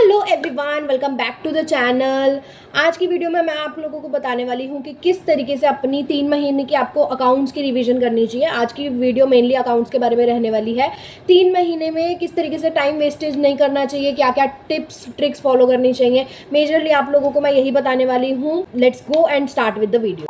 Hello everyone, welcome back to the channel. आज की video में मैं आप लोगों को बताने वाली हूँ कि किस तरीके से अपनी 3 महीने की आपको अकाउंट्स की रिवीजन करनी चाहिए। आज की वीडियो मेनली अकाउंट्स के बारे में रहने वाली है। 3 महीने में किस तरीके से टाइम वेस्टेज नहीं करना चाहिए, क्या क्या टिप्स ट्रिक्स फॉलो करनी चाहिए, मेजरली आप लोगों को मैं यही बताने वाली हूँ। Let's go and start with the video.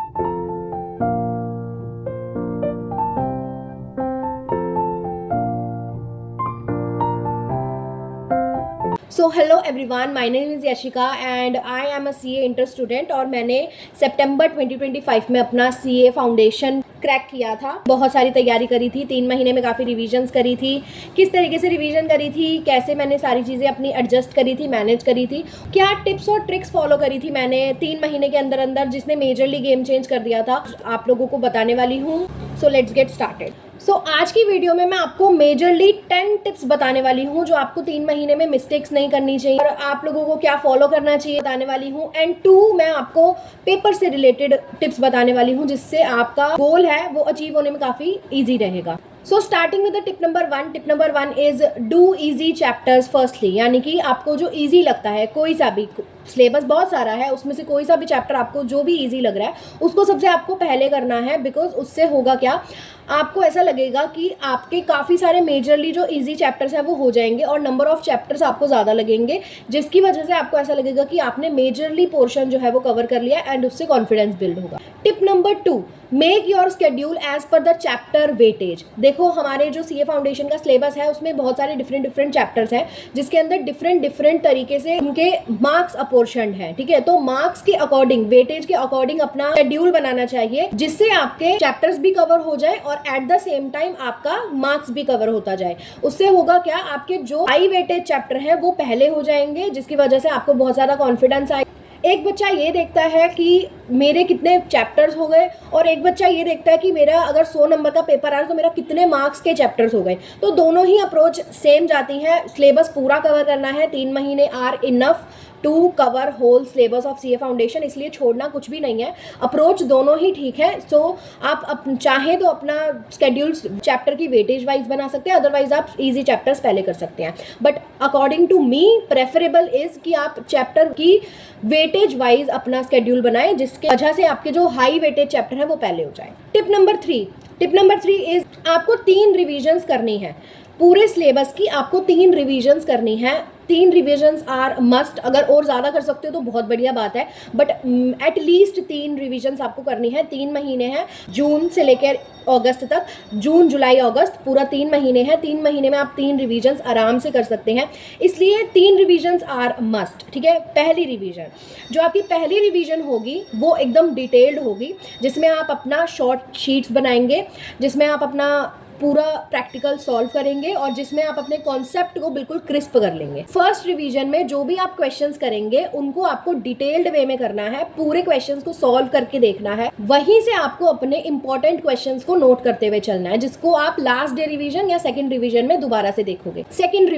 So hello everyone, my name is Yashika and I am a CA inter student. और मैंने सितंबर 2025 में अपना सीए फाउंडेशन क्रैक किया था। बहुत सारी तैयारी करी थी, 3 महीने में काफ़ी रिवीजन्स करी थी। किस तरीके से रिवीजन करी थी, कैसे मैंने सारी चीज़ें अपनी एडजस्ट करी थी, मैनेज करी थी, क्या टिप्स और ट्रिक्स फॉलो करी थी मैंने 3 महीने के अंदर अंदर, जिसने मेजरली गेम चेंज कर दिया था, आप लोगों को बताने वाली हूँ। So let's get started. So आज की वीडियो में मैं आपको मेजरली 10 टिप्स बताने वाली हूँ जो आपको 3 महीने में मिस्टेक्स नहीं करनी चाहिए और आप लोगों को क्या फॉलो करना चाहिए बताने वाली हूँ। एंड 2 मैं आपको पेपर से रिलेटेड टिप्स बताने वाली हूँ जिससे आपका गोल है वो अचीव होने में काफ़ी ईजी रहेगा। So starting with the tip number 1। Tip number 1 is do easy chapters firstly, यानी कि आपको जो ईजी लगता है, कोई सा भी सिलेबस बहुत सारा है, उसमें से कोई सा भी चैप्टर आपको जो भी ईजी लग रहा है उसको सबसे आपको पहले करना है। बिकॉज उससे होगा क्या, आपको ऐसा लगेगा कि आपके काफ़ी सारे मेजरली जो इजी चैप्टर्स हैं वो हो जाएंगे और नंबर ऑफ चैप्टर्स आपको ज़्यादा लगेंगे, जिसकी वजह से आपको ऐसा लगेगा कि आपने मेजरली पोर्शन जो है वो कवर कर लिया एंड उससे कॉन्फिडेंस बिल्ड होगा। Tip number 2, make your schedule as per the chapter weightage. देखो, हमारे जो सीए फाउंडेशन का सिलेबस है उसमें बहुत सारे डिफरेंट चैप्टर्स हैं जिसके अंदर डिफरेंट तरीके से उनके मार्क्स अपोर्शनड है। ठीक है, तो मार्क्स के अकॉर्डिंग, वेटेज के अकॉर्डिंग अपना शेड्यूल बनाना चाहिए जिससे आपके चैप्टर्स भी कवर हो जाए और एट द सेम टाइम आपका मार्क्स भी कवर होता जाए। उससे होगा क्या, आपके जो हाई वेटेज चैप्टर है वो पहले हो जाएंगे, जिसकी वजह से आपको बहुत ज़्यादा कॉन्फिडेंस आए। एक बच्चा ये देखता है कि मेरे कितने चैप्टर्स हो गए और एक बच्चा ये देखता है कि मेरा अगर 100 नंबर का पेपर आ रहा है तो मेरा कितने मार्क्स के चैप्टर्स हो गए। तो दोनों ही अप्रोच सेम जाती हैं। सिलेबस पूरा कवर करना है, 3 महीने are enough to cover whole syllabus of CA foundation, इसलिए छोड़ना कुछ भी नहीं है। अप्रोच दोनों ही ठीक है। सो आप चाहें तो अपना स्केड्यूल चैप्टर की वेटेज वाइज बना सकते हैं, अदरवाइज आप इजी चैप्टर्स पहले कर सकते हैं। But according to me preferable is कि आप चैप्टर की वेटेज वाइज अपना स्केड्यूल बनाएं जिसके वजह से आपके जो हाई वेटेज चैप्टर है वो पहले हो जाए। टिप नंबर 3 इज आपको 3 रिविजन्स करनी है। पूरे सिलेबस की आपको 3 रिविजन्स करनी है। 3 रिविजन्स आर मस्ट। अगर और ज़्यादा कर सकते हो तो बहुत बढ़िया बात है, बट एटलीस्ट 3 रिविजन्स आपको करनी है। 3 महीने हैं, जून से लेकर अगस्त तक, जून जुलाई अगस्त पूरा 3 महीने हैं। 3 महीने में आप 3 रिविजन्स आराम से कर सकते हैं, इसलिए 3 रिविजन्स आर मस्ट। ठीक है, पहली रिविजन, जो आपकी पहली रिविजन होगी वो एकदम डिटेल्ड होगी, जिसमें आप अपना शॉर्ट शीट्स बनाएंगे, जिसमें आप अपना पूरा प्रैक्टिकल सॉल्व करेंगे और जिसमें आप अपने कॉन्सेप्ट को बिल्कुल क्रिस्प कर लेंगे। फर्स्ट रिवीजन में जो भी आप क्वेश्चंस करेंगे उनको आपको डिटेल्ड वे में करना है, पूरे क्वेश्चंस को सॉल्व करके देखना है। वहीं से आपको अपने इंपॉर्टेंट क्वेश्चंस को नोट करते हुए चलना है, जिसको आप लास्ट डे रिवीजन या सेकंड रिवीजन में दोबारा से देखोगे। सेकंड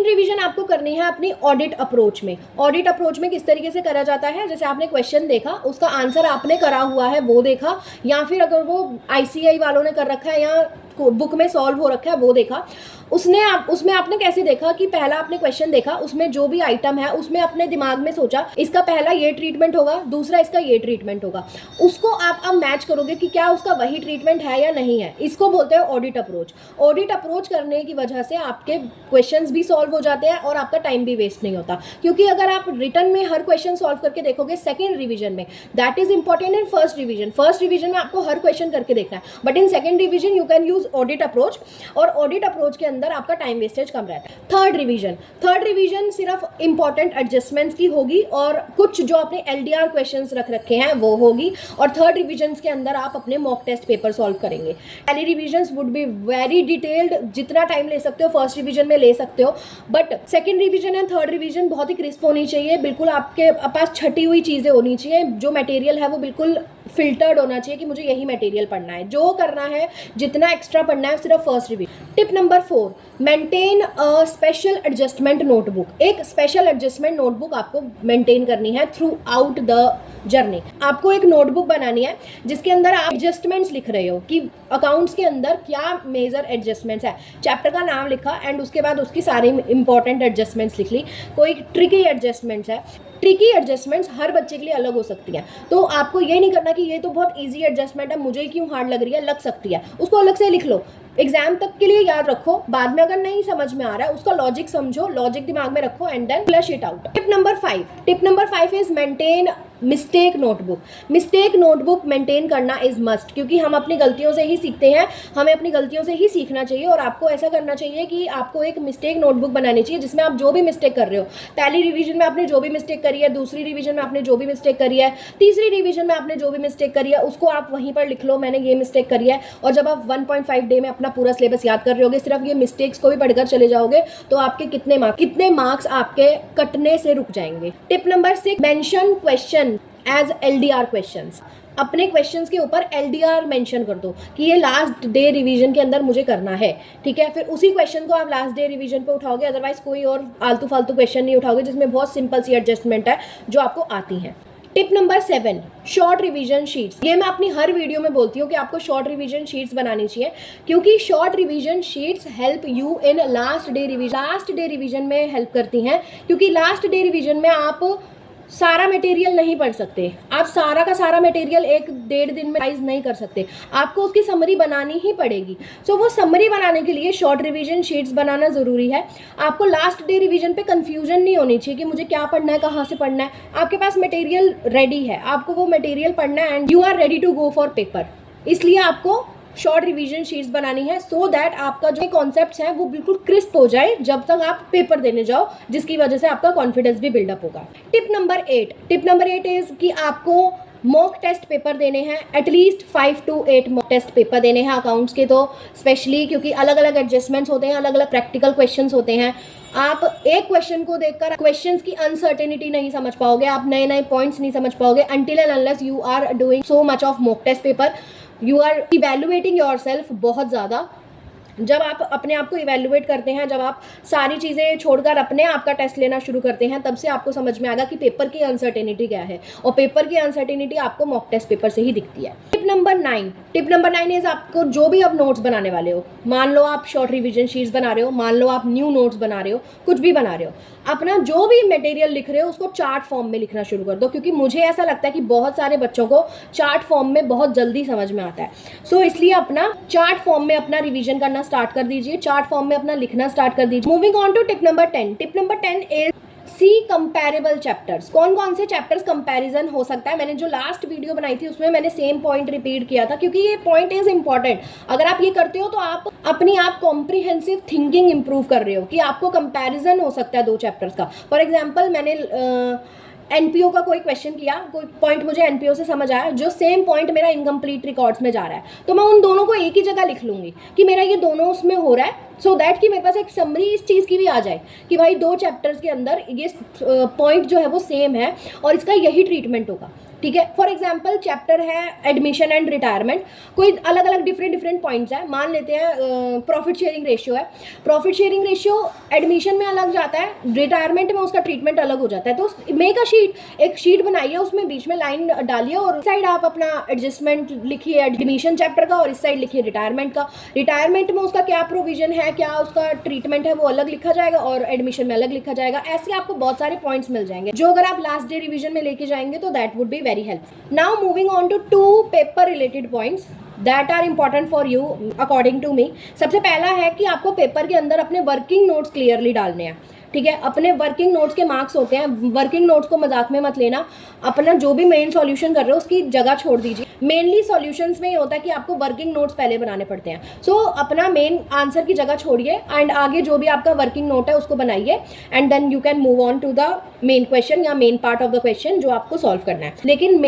रिवीजन आपको करनी है अपनी ऑडिट अप्रोच में। ऑडिट अप्रोच में किस तरीके से करा जाता है, जैसे आपने क्वेश्चन देखा, उसका आंसर आपने करा हुआ है वो देखा, या फिर अगर वो ICI वालों ने कर रखा है या बुक में सॉल्व हो रखा है वो देखा। उसमें आपने कैसे देखा कि पहला आपने क्वेश्चन देखा, उसमें जो भी आइटम है उसमें अपने दिमाग में सोचा इसका पहला ये ट्रीटमेंट होगा, दूसरा इसका ये ट्रीटमेंट होगा। उसको आप अब मैच करोगे कि क्या उसका वही ट्रीटमेंट है या नहीं है। इसको बोलते हैं ऑडिट अप्रोच। ऑडिट अप्रोच करने की वजह से आपके क्वेश्चंस भी सॉल्व हो जाते हैं और आपका टाइम भी वेस्ट नहीं होता, क्योंकि अगर आप रिटर्न में हर क्वेश्चन सॉल्व करके देखोगे सेकेंड रिविजन में, that is important in first revision में आपको हर क्वेश्चन करके देखना है, but in second revision you can use audit approach, और ऑडिट अप्रोच के अंदर आपका टाइम वेस्टेज कम रहता है। थर्ड रिवीजन सिर्फ इंपॉर्टेंट एडजस्टमेंट्स की होगी और कुछ जो आपने LDR क्वेश्चंस रख रखे हैं वो होगी, और थर्ड रिवीजन के अंदर आप अपने मॉक टेस्ट पेपर सॉल्व करेंगे। पहली revisions would be very detailed, जितना टाइम ले सकते हो फर्स्ट रिवीजन में ले सकते हो, but second revision and third revision बहुत ही क्रिस्प होनी चाहिए। बिल्कुल आपके पास छटी हुई चीज़ें होनी चाहिए, जो मटेरियल है वो बिल्कुल फिल्टर्ड होना चाहिए कि मुझे यही मटेरियल पढ़ना है, जो करना है, जितना एक्स्ट्रा पढ़ना है सिर्फ first revision. Tip number 4, 4, maintain a special adjustment notebook. एक स्पेशल एडजस्टमेंट नोटबुक आपको मेंटेन करनी है थ्रू आउट द जर्नी। आपको एक नोटबुक बनानी है जिसके अंदर आप एडजस्टमेंट्स लिख रहे हो कि अकाउंट्स के अंदर क्या मेजर एडजस्टमेंट्स है, चैप्टर का नाम लिखा एंड उसके बाद उसकी सारी इंपॉर्टेंट एडजस्टमेंट्स लिख ली। कोई ट्रिकी एडजस्टमेंट्स है, ट्रिकी एडजस्टमेंट्स हर बच्चे के लिए अलग हो सकती हैं, तो आपको ये नहीं करना कि ये तो बहुत इजी एडजस्टमेंट है, मुझे क्यों हार्ड लग रही है, लग सकती है, उसको अलग से लिख लो। एग्जाम तक के लिए याद रखो, बाद में अगर नहीं समझ में आ रहा है उसका लॉजिक समझो, लॉजिक दिमाग में रखो and then flash it out. Tip number 5 is maintain mistake notebook. Mistake notebook maintain करना इज मस्ट, क्योंकि हम अपनी गलतियों से ही सीखते हैं, हमें अपनी गलतियों से ही सीखना चाहिए। और आपको ऐसा करना चाहिए कि आपको एक मिस्टेक नोटबुक बनानी चाहिए जिसमें आप जो भी मिस्टेक कर रहे हो, पहली रिवीजन में आपने जो भी मिस्टेक करी है, दूसरी रिवीजन में आपने जो भी मिस्टेक करी है, तीसरी रिवीजन में आपने जो भी मिस्टेक करी है, उसको आप वहीं पर लिख लो, मैंने ये मिस्टेक करी है। और जब आप 1.5 डे में अपना पूरा सिलेबस याद कर रहे होगे, सिर्फ ये मिस्टेक्स को भी पढ़कर चले जाओगे, तो आपके कितने मार्क्स आपके कटने से रुक जाएंगे। Tip number 6, mention question as LDR questions. अपने क्वेश्चंस के ऊपर LDR मेंशन कर दो कि ये लास्ट डे रिवीजन के अंदर मुझे करना है, ठीक है। फिर उसी क्वेश्चन को आप लास्ट डे रिवीजन पे उठाओगे, अदरवाइज कोई और आलतू फालतू क्वेश्चन नहीं उठाओगे जिसमें बहुत सिंपल सी एडजस्टमेंट है जो आपको आती है। Tip number 7, short revision sheets. ये मैं अपनी हर वीडियो में बोलती हूँ कि आपको शॉर्ट रिवीजन शीट्स बनानी चाहिए, क्योंकि short revision sheets help you in last day revision. Last day revision में हेल्प करती हैं, क्योंकि लास्ट डे रिवीजन में आप सारा मटेरियल नहीं पढ़ सकते, आप सारा का सारा मटेरियल 1-1.5 दिन में रिवाइज नहीं कर सकते, आपको उसकी समरी बनानी ही पड़ेगी। सो वो समरी बनाने के लिए शॉर्ट रिवीजन शीट्स बनाना ज़रूरी है। आपको लास्ट डे रिवीजन पे कंफ्यूजन नहीं होनी चाहिए कि मुझे क्या पढ़ना है, कहाँ से पढ़ना है। आपके पास मटेरियल रेडी है, आपको वो मटेरियल पढ़ना है and you are ready to go for paper. इसलिए आपको शॉर्ट रिवीजन शीट्स बनानी है सो दैट आपका जो कॉन्सेप्ट्स हैं वो बिल्कुल क्रिस्प हो जाए जब तक आप पेपर देने जाओ, जिसकी वजह से आपका कॉन्फिडेंस भी बिल्डअप होगा। टिप नंबर 8 इज कि आपको मॉक टेस्ट पेपर देने हैं, at least 5 to 8 mock test paper देने हैं अकाउंट्स के, तो स्पेशली क्योंकि अलग अलग एडजस्टमेंट्स होते हैं, अलग अलग प्रैक्टिकल क्वेश्चंस होते हैं। आप एक क्वेश्चन को देखकर क्वेश्चंस की अनसर्टेनिटी नहीं समझ पाओगे, आप नए नए पॉइंट्स नहीं समझ पाओगे until and unless you are doing so much of mock test paper. You are evaluating yourself बहुत ज़्यादा। जब आप अपने आप को इवेल्युएट करते हैं, जब आप सारी चीज़ें छोड़कर अपने आप का टेस्ट लेना शुरू करते हैं, तब से आपको समझ में आएगा कि पेपर की अनसर्टेनिटी क्या है, और पेपर की अनसर्टेनिटी आपको मॉक टेस्ट पेपर से ही दिखती है। टिप नंबर 9 इज आपको जो भी आप नोट्स बनाने वाले हो, मान लो आप शॉर्ट रिविजन शीट्स बना रहे हो, मान लो आप न्यू नोट्स बना रहे हो, कुछ भी बना रहे हो, अपना जो भी मटेरियल लिख रहे हो उसको चार्ट फॉर्म में लिखना शुरू कर दो, क्योंकि मुझे ऐसा लगता है कि बहुत सारे बच्चों को चार्ट फॉर्म में बहुत जल्दी समझ में आता है। सो इसलिए अपना चार्ट फॉर्म में अपना रिवीजन करना स्टार्ट कर दीजिए, चार्ट फॉर्म में अपना लिखना स्टार्ट कर दीजिए। Moving on to tip number 10। Tip number 10 is see comparable chapters. कौन कौन से चैप्टर्स कंपैरिजन हो सकता है, मैंने जो लास्ट वीडियो बनाई थी उसमें मैंने सेम पॉइंट रिपीट किया था, क्योंकि ये पॉइंट इज इंपॉर्टेंट। अगर आप ये करते हो तो आप अपनी आप कॉम्प्रिहेंसिव थिंकिंग इंप्रूव कर रहे हो कि आपको कंपैरिजन हो सकता है दो चैप्टर्स का। फॉर एग्जाम्पल मैंने एनपीओ का कोई क्वेश्चन किया, कोई पॉइंट मुझे एनपीओ से समझ आया, जो सेम पॉइंट मेरा इनकम्प्लीट रिकॉर्ड्स में जा रहा है, तो मैं उन दोनों को एक ही जगह लिख लूँगी कि मेरा ये दोनों उसमें हो रहा है, सो दैट कि मेरे पास एक समरी इस चीज़ की भी आ जाए कि भाई दो चैप्टर्स के अंदर ये पॉइंट जो है वो सेम है और इसका यही ट्रीटमेंट होगा। ठीक है, फॉर एग्जाम्पल चैप्टर है एडमिशन एंड रिटायरमेंट, कोई अलग अलग डिफरेंट पॉइंट्स है, मान लेते हैं प्रॉफिट शेयरिंग रेशियो है, प्रॉफिट शेयरिंग रेशियो एडमिशन में अलग जाता है, रिटायरमेंट में उसका ट्रीटमेंट अलग हो जाता है। तो मेक अ शीट, एक शीट बनाइए, उसमें बीच में लाइन डालिए और इस साइड आप अपना एडजस्टमेंट लिखिए एडमिशन चैप्टर का और इस साइड लिखिए रिटायरमेंट का। रिटायरमेंट में उसका क्या प्रोविजन है, क्या उसका ट्रीटमेंट है, वो अलग लिखा जाएगा और एडमिशन में अलग लिखा जाएगा। ऐसे आपको बहुत सारे पॉइंट्स मिल जाएंगे जो अगर आप लास्ट डे रिविजन में लेके जाएंगे तो that would be very helpful. Now moving on to 2 paper related points that are important for you according to me. सबसे पहला है कि आपको पेपर के अंदर अपने वर्किंग नोट्स क्लियरली डालने हैं। ठीक है, अपने वर्किंग नोट्स के मार्क्स होते हैं, वर्किंग नोट्स को मजाक में मत लेना। अपना जो भी मेन सॉल्यूशन कर रहे हो उसकी जगह छोड़ दीजिए। मेनली सॉल्यूशंस में ये होता है कि आपको वर्किंग नोट्स पहले बनाने पड़ते हैं। सो अपना मेन आंसर की जगह छोड़िए एंड आगे जो भी आपका वर्किंग नोट है उसको बनाइए and then you can move on to the main question या main part of the question जो आपको सॉल्व करना है। लेकिन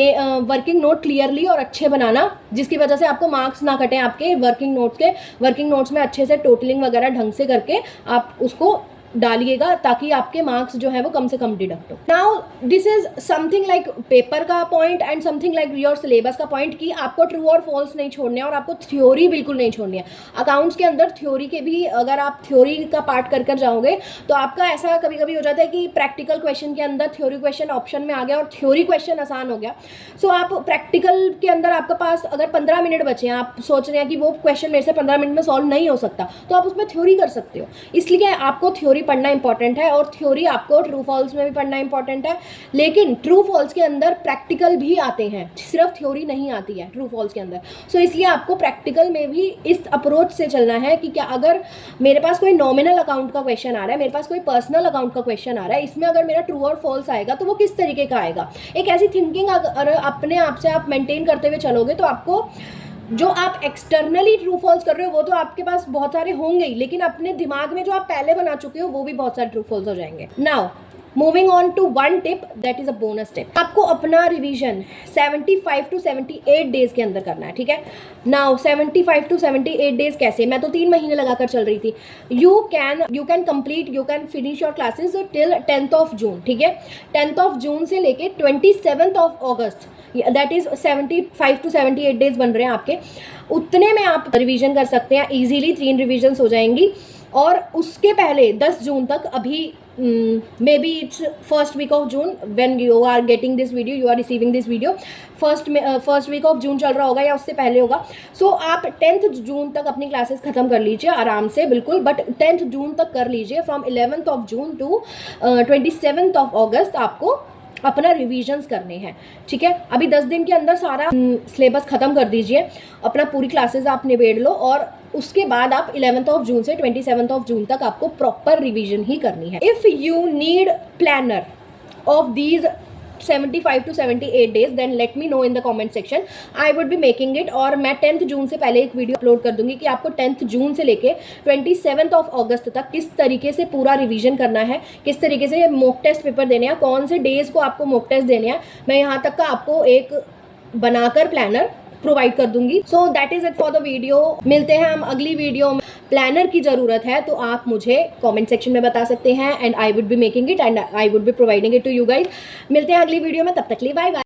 वर्किंग नोट क्लियरली और अच्छे बनाना, जिसकी वजह से आपको मार्क्स ना कटें आपके वर्किंग नोट्स के। वर्किंग नोट्स में अच्छे से टोटलिंग वगैरह ढंग से करके आप उसको डालिएगा ताकि आपके मार्क्स जो है वो कम से कम डिडक्ट हो। Now this is something like paper का point and something like your syllabus का पॉइंट कि आपको ट्रू और फॉल्स नहीं छोड़ने हैं और आपको थ्योरी बिल्कुल नहीं छोड़नी है। अकाउंट्स के अंदर थ्योरी के भी अगर आप थ्योरी का पार्ट कर कर जाओगे तो आपका ऐसा कभी कभी हो जाता है कि प्रैक्टिकल क्वेश्चन के अंदर थ्योरी क्वेश्चन ऑप्शन में आ गया और थ्योरी क्वेश्चन आसान हो गया। सो आप प्रैक्टिकल के अंदर आपके पास अगर 15 मिनट बचे हैं, आप सोच रहे हैं कि वो क्वेश्चन मेरे से 15 मिनट में सॉल्व नहीं हो सकता, तो आप उसमें थ्योरी कर सकते हो। इसलिए आपको थ्योरी पढ़ना इंपॉर्टेंट है और थ्योरी आपको ट्रू फॉल्स में भी पढ़ना इंपॉर्टेंट है। लेकिन ट्रू फॉल्स के अंदर प्रैक्टिकल भी आते हैं, सिर्फ थ्योरी नहीं आती है ट्रू फॉल्स के अंदर। सो इसलिए आपको प्रैक्टिकल में भी इस अप्रोच से चलना है कि क्या अगर मेरे पास कोई नॉमिनल अकाउंट का क्वेश्चन आ रहा है, मेरे पास कोई पर्सनल अकाउंट का क्वेश्चन आ रहा है, इसमें अगर मेरा ट्रू और फॉल्स आएगा तो वो किस तरीके का आएगा। एक ऐसी थिंकिंग अगर अपने आप से आप मेंटेन करते हुए चलोगे तो आपको जो आप एक्सटर्नली ट्रू फॉल्स कर रहे हो वो तो आपके पास बहुत सारे होंगे ही, लेकिन अपने दिमाग में जो आप पहले बना चुके हो वो भी बहुत सारे ट्रू फॉल्स हो जाएंगे। Now moving on to one tip, that is a bonus tip. आपको अपना रिवीजन 75 टू 78 डेज के अंदर करना है, ठीक है। नाउ 75 टू 78 डेज कैसे, मैं तो 3 महीने लगाकर चल रही थी। You can complete, you can finish your classes till 10th of June, ठीक है। 10th ऑफ जून से लेके 27th ऑफ अगस्त, दैट इज 75 टू 78 डेज बन रहे हैं आपके। उतने में आप रिवीजन कर सकते हैं, ईजिली 3 रिविजन्स हो जाएंगी। और उसके पहले 10 जून तक, अभी may be it's first week of June when you are getting this video, you are receiving this video, first week of June चल रहा होगा या उससे पहले होगा। सो आप 10th जून तक अपनी क्लासेस खत्म कर लीजिए आराम से, बिल्कुल, बट 10th जून तक कर लीजिए। From 11th of June to 27th of अगस्त आपको अपना रिविजन्स करने हैं, ठीक है। अभी 10 दिन के अंदर सारा सिलेबस खत्म कर दीजिए, अपना पूरी क्लासेस आप निबेड़ लो और उसके बाद आप 11th ऑफ जून से 27th ऑफ जून तक आपको प्रॉपर रिवीजन ही करनी है। If you need planner of these 75 to 78 days then let me know in the comment section, I would be making it. और मैं 10th जून से पहले एक वीडियो अपलोड कर दूंगी कि आपको 10th जून से लेके 27th ऑफ अगस्त तक किस तरीके से पूरा रिवीजन करना है, किस तरीके से मॉक टेस्ट पेपर देने हैं, कौन से डेज को आपको मॉक टेस्ट देने हैं। मैं यहाँ तक का आपको एक बनाकर प्लानर प्रोवाइड कर दूंगी। So that is it for the video. मिलते हैं हम अगली वीडियो में। प्लानर की ज़रूरत है तो आप मुझे कमेंट सेक्शन में बता सकते हैं and I would be making it and I would be providing it to you guys. मिलते हैं अगली वीडियो में, तब तक के लिए बाय बाय।